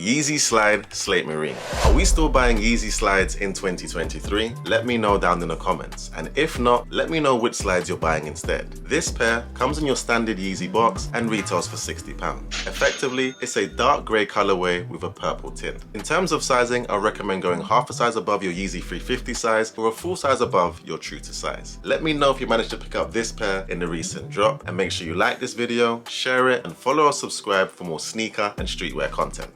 Yeezy Slide Slate Marine. Are we still buying Yeezy slides in 2023? Let me know down in the comments, and if not, let me know which slides you're buying instead. This pair comes in your standard Yeezy box and retails for £60. Effectively, it's a dark grey colorway with a purple tint. In terms of sizing, I recommend going half a size above your Yeezy 350 size or a full size above your true to size. Let me know if you managed to pick up this pair in the recent drop, and make sure you like this video, share it, and follow or subscribe for more sneaker and streetwear content.